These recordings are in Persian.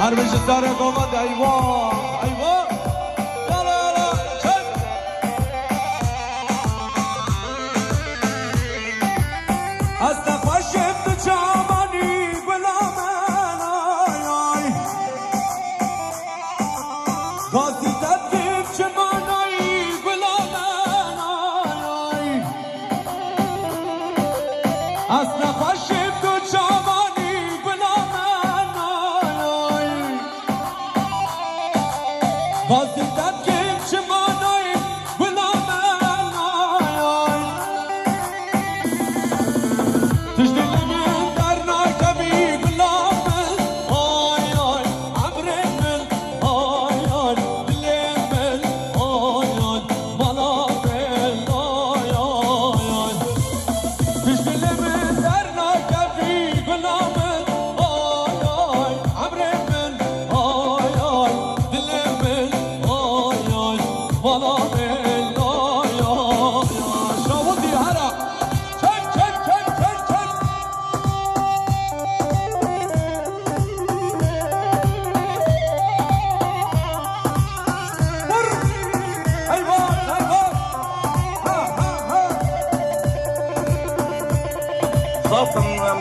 هر بشه سر قامت ایوان ایوان یالا یالا چک از نفشم تو چامانی گلامن آی آی غازی تدیم چمانایی گلامن آی آی از نفشم تو چامانی گلامن آی آی غازی تدیم چمانایی گلامن آی آی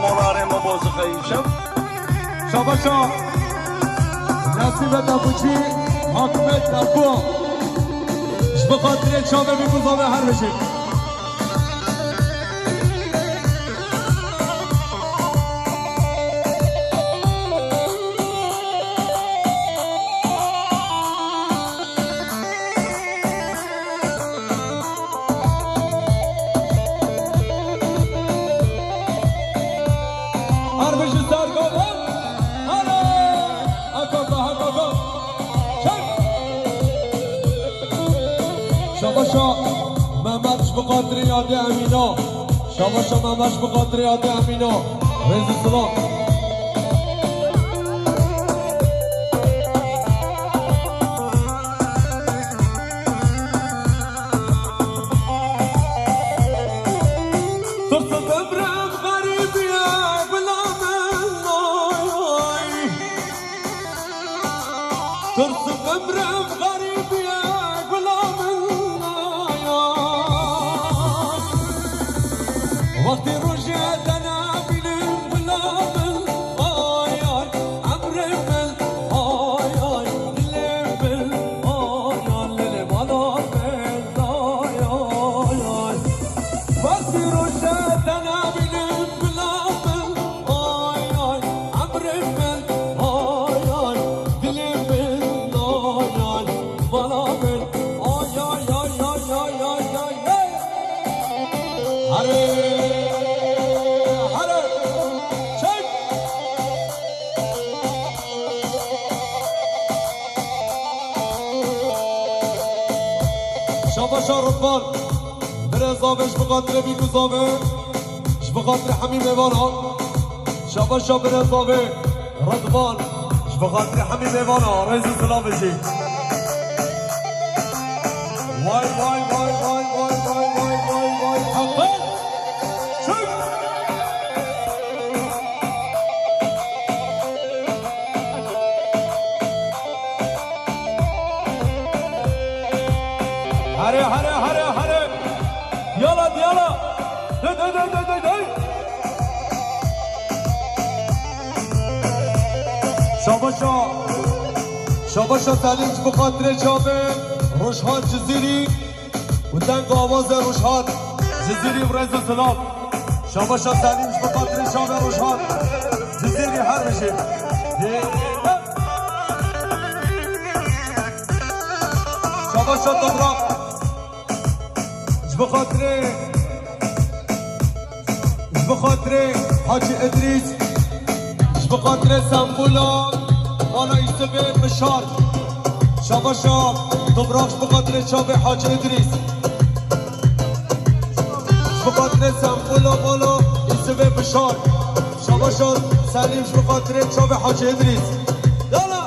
مولاره ما بازو خیشم شاباشا نصیب دبوچی حاکمت دبو به خاطر چابه میگوزامه هر بشید شاباشا ممدش بقدر یاد امینا شاباشا ممدش بقدر یاد امینا رئیس سلام ترس ببرم غریبیه بلامن آی آی ترس ببرم غریبیه بلامن وقتی روژه تنابیلم بلامن آی آی عمر من آی آی دل من آی آی لیل بالا من آی آی آی وقتی روژه تنابیلم بلامن آی آی عمر من آی آی دل من آی آی بالا من آی آی آی آی آی آی آی شاباشا رضوان برزاوش بخاطر بیگوزاوه بخاطر همین میوانان شاباشا برزاوه رضوان بخاطر همین میوانان رئیس سلام بشی وای وای وای وای وای وای وای وای وای حقا شک هره هره هره هره یالا دیالا دی دی دی دی دی دی شاباشا شاباشا تلیج بخاطر جامه روشهان جزیری و دنگ آواز روشهان جزیری و رئیس سلام شاباشا تلیج بخاطر جامه روشهان جزیری هر بشه شاباشا دمرا بخاطر حاجی ادریس بخاطر سنبولا مالا ایسبه بشار شاباشا دمراش بخاطر چاب حاجی ادریس بخاطر سنبولا مالا ایسبه بشار شاباشا سلیمش بخاطر چاب حاجی ادریس یالا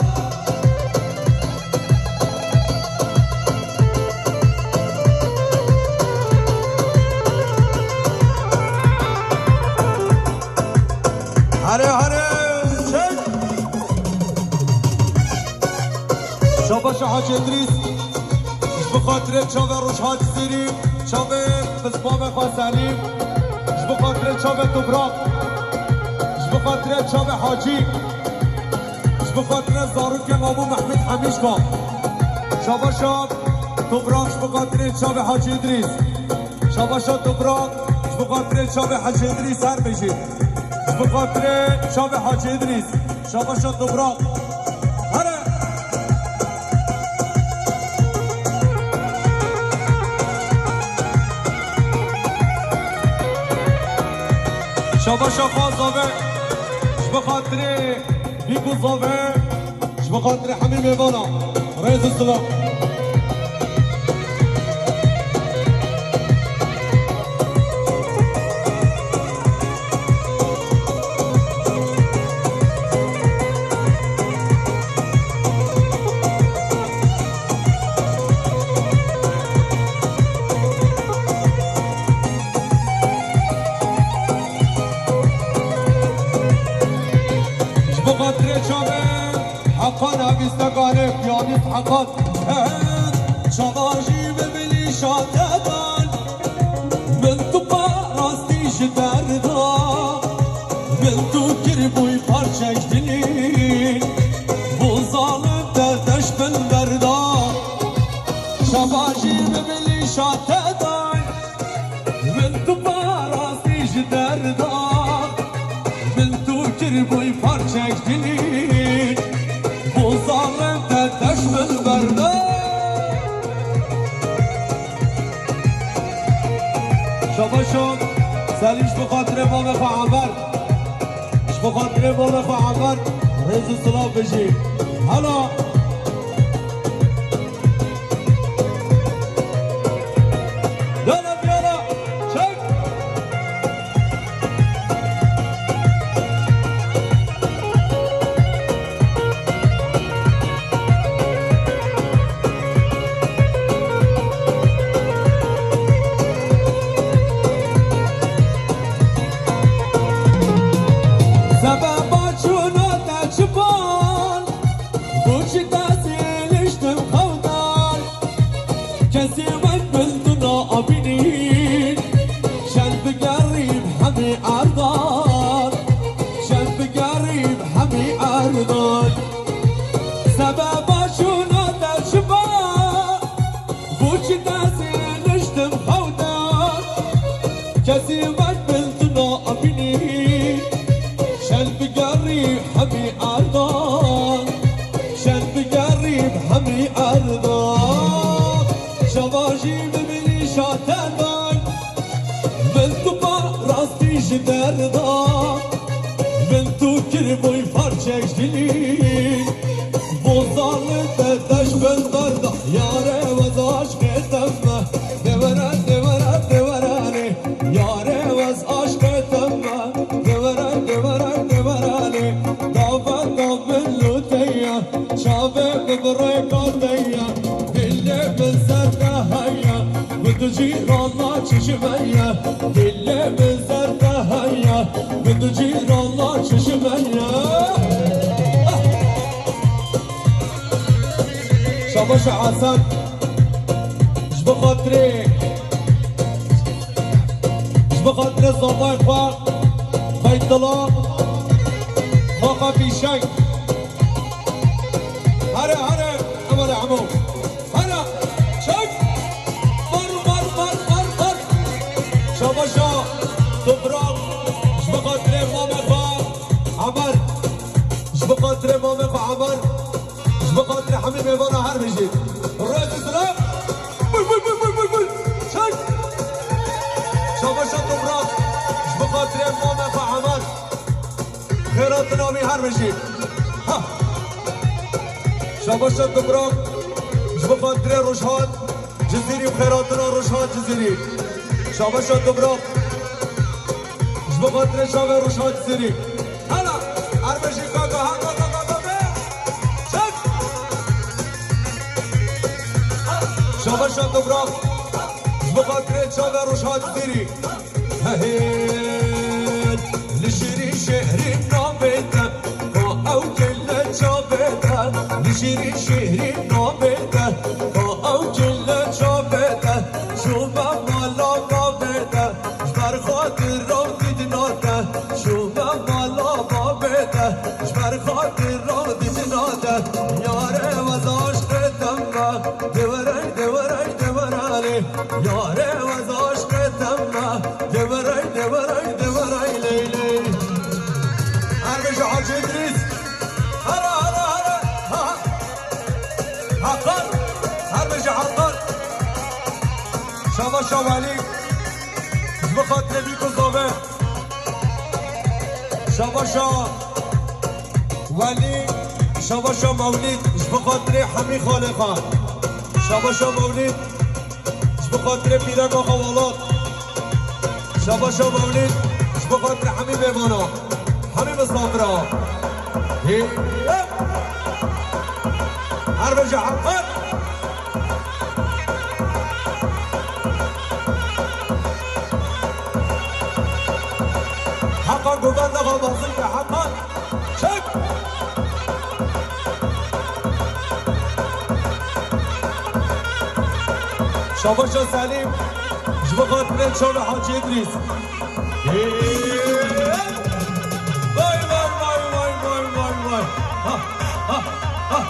هره هره چک شاباش حاج ادریس بخاطر چاوه روش حاج سیری چاوه بسپام خواستنیم بخاطر چاوه دبراق بخاطر چاوه حاجی بخاطر زاروک مامو محمد حمیشکا شاباشا دبراق بخاطر چاوه حاج ادریس شاباشا دبراق بخاطر چاوه حاج ادریس هر بشید بخاطر چاوه حاج ادریس شاباشا دبراق هره شاباشا خواستاوه بخاطر بیگو زاوه بخاطر حمیم ایوانا رئیس السلام بخاطر چاوه حقان عویستگانه پیانیست حقان چاواجی ببینی شاددان من تو پاراستیش دردا من تو کربوی پارچش دلی bu zalim derdeş ben derda چاواجی ببینی شاددان من تو پاراستیش دردا boy parçak dilin bu zalim derdeş ben verdi şabaşım sen iş bu kadre bana fa'amar iş bu kadre bana fa'amar rezi sılav beşi hala شاباش حسن بخاطر زبان خواه بيت الله خواه بيشنگ هره هره اول عمو هره شنگ بر شاباشا دبراق بخاطر امام خواه عمر بخاطر امام خواه عمر بخاطر حمیم ایوانا هر بشید رئیس السلام بول شنگ شاباشا دبراق بخاطر امام خواه عمر خیرات نامی هر بشید شاباشا دبراق بخاطر روشهاد جزیری و خیراتنا روشهاد جزیری شاباشا دبراق بخاطر شاوه روشهاد جزیری هلا هر بشید کاکا شاباشا دبراق بخاطر چاوه روشهاد جزیری ههید لشری شهری نابدم او كل جابتها لشري شهري حاج ادريس هلا هلا هلا ها حقان هرمجي حقان شابا شابا عليك بخاطر بيك الظابط شابا شابا ولي شابا شابا مولد بخاطر حمي خالقان شابا شابا مولد بخاطر پیرک و خوالات شابا شابا مولد بخاطر حمي بيمانا حمي مسافرها هرمجي حقان حقا قبل لغا بازيك حقا شك شاباشا سليم جبقات من شون حاجي ادريس واي واي واي واي واي واي واي ها ها ها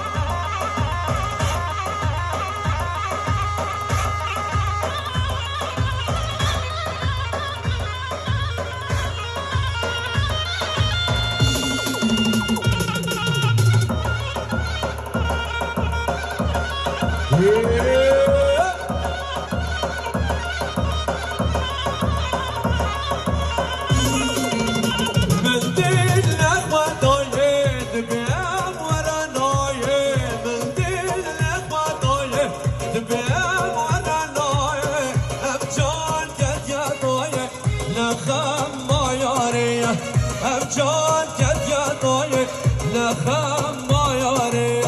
جان کد یادای نخم مایاره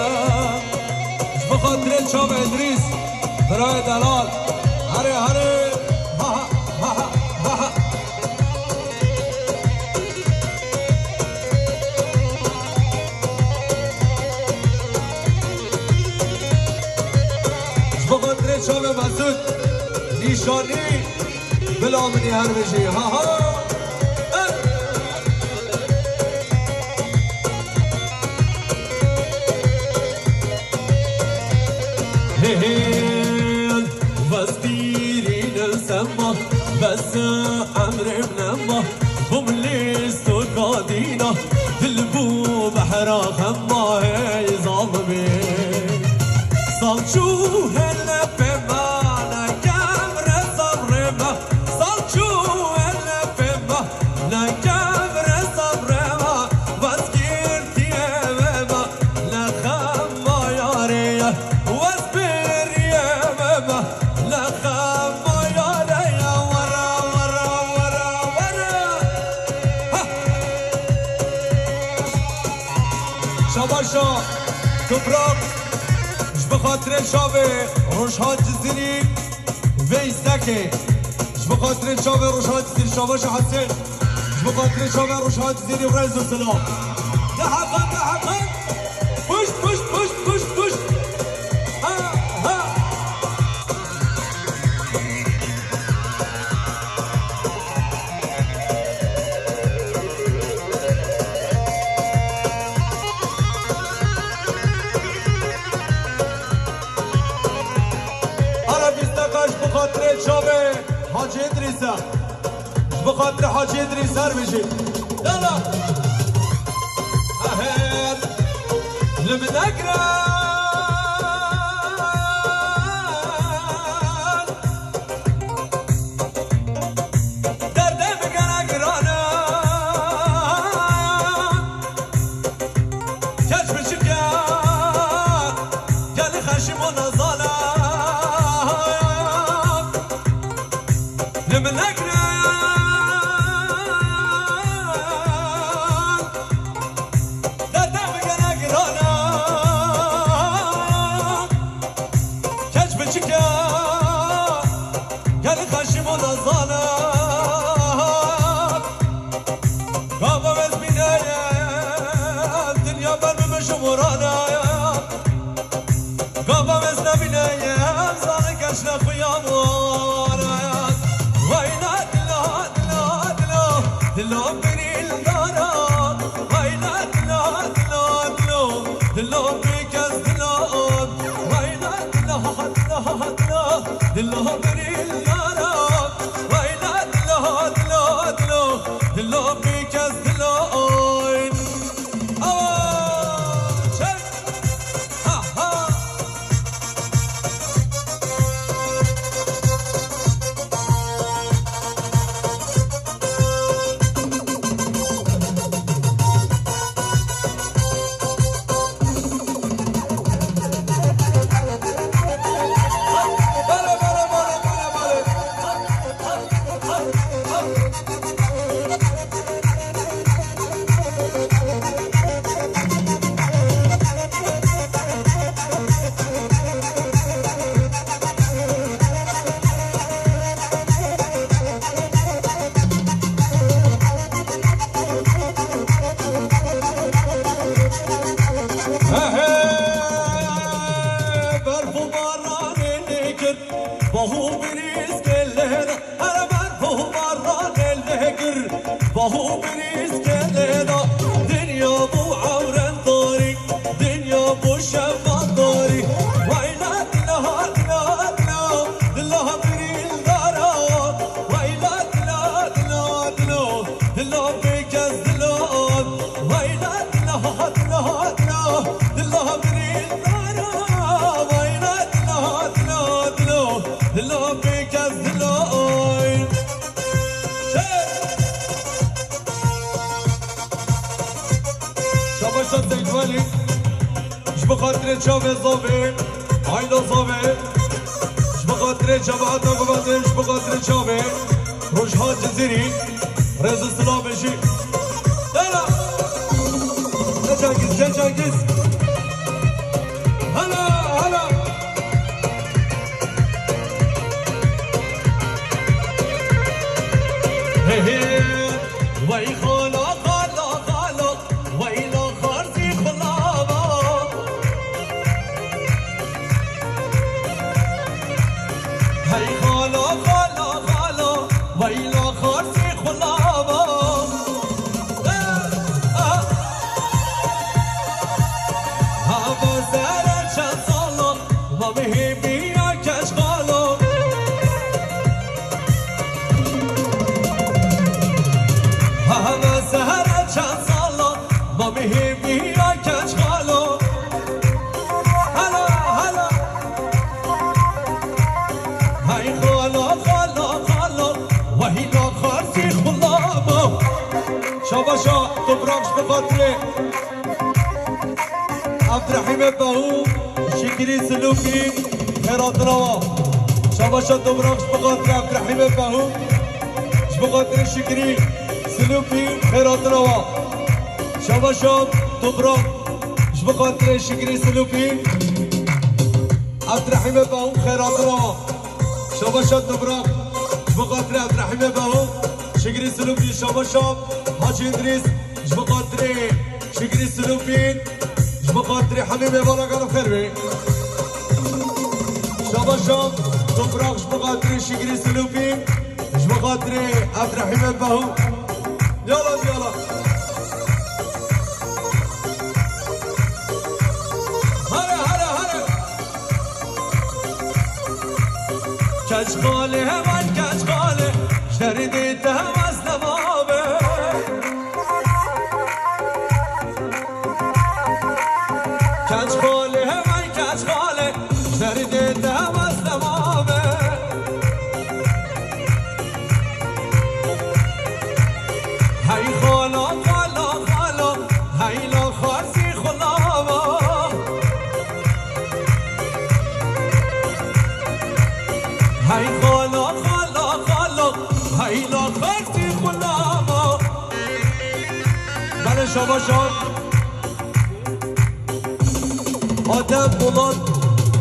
بخاطر شام ادریس برای دلال هره هره ها ها ها ها بخاطر شام مسعود نیشانی بلامنی هر بشی ها ها بس دیرین السما بس عمر بنما هم لیستو قادینا دلبو بحرا خما هی ظالمی صالچو هلا بما نکمر صبر ما صالچو هلا بما نکمر صبر ما بس گیرتی ما نخما یاریه شاباشا كبراك اش بخاطر شابه روشهات جزيري ويستاكي اش بخاطر شابه روشهات جزيري شاباشا حسين اش بخاطر شابه روشهات جزيري ورز السلام لحقا لحقا بوش بوش بوش بوش بوش ها ها بخاطر شابه حاجی ادریسا بخاطر حاجی ادریس هر بشی لا اهل لمنقران درده بگن اقرانا کش بشکن گلی خشم و نزالا من أقران لا تبقى أقرانا كشف شكا قال خشم ونظانا بابا بس بنايا الدنيا برمش ورانا بابا بس نبنايا صارك أشرف يا موانا دلهم بني الدارات ويلا دلو دلو دلو دلهم بيكس دلو ويلا دلو دلو دلو دلهم بني الدارات ويلا دلو دلو دلو دلهم بيكس دلو دلا دلا دلا دلا بريد دارا وينا دلا دلا دلا دلا بكز دلا شباشا تجوالي بخاطر شاوه زاوه عایلا زاوه بخاطر جماعت آقابندش بخاطر شاوه روشها جزیری رز سلامشی هلا جنگیز هلا هلا هی هی وی خالا خالا خالا ویلا خارزی خلابا هی خالا خالا خالا ویلا خارزی خلابا هوا زره چند سالا و مهی بیا کش خالا هوا زره چند سالا و مهی بیا کش خالا هلا هلا هی خالا خالا خالا و هیلا خارزی خلابا شاباشا تبراکش بخاطره عبدالرحیم بهو شکری سلوکی خیرات روا شاباشا تبراکش بخاطره عبدالرحیم بهو بخاطر شکری سلوکی خیرات روا شاباشا تبراکش بخاطر شکری سلوکی عبدالرحیم بهو خیرات روا شاباشا تبراکش بخاطر عبدالرحیم بهو شکری سلوکی شاباشا حاجی ادریس بخاطر شکری سلوکی بخاطر حمیم بالاگان خیروی شاباشا تبراکش بخاطر شکری سلوکی بخاطر عبدالرحیم بهو یالا یالا هره هره هره کج خاله من کج خاله شریدی تهم از نمابه کج خاله من کج خاله شریدی تهم از نمابه هی خالا خالا خالا هیلا خارزی خلابا هی خالا خالا خالا هیلا خارزی خلابا بله شاباشان آدم بلند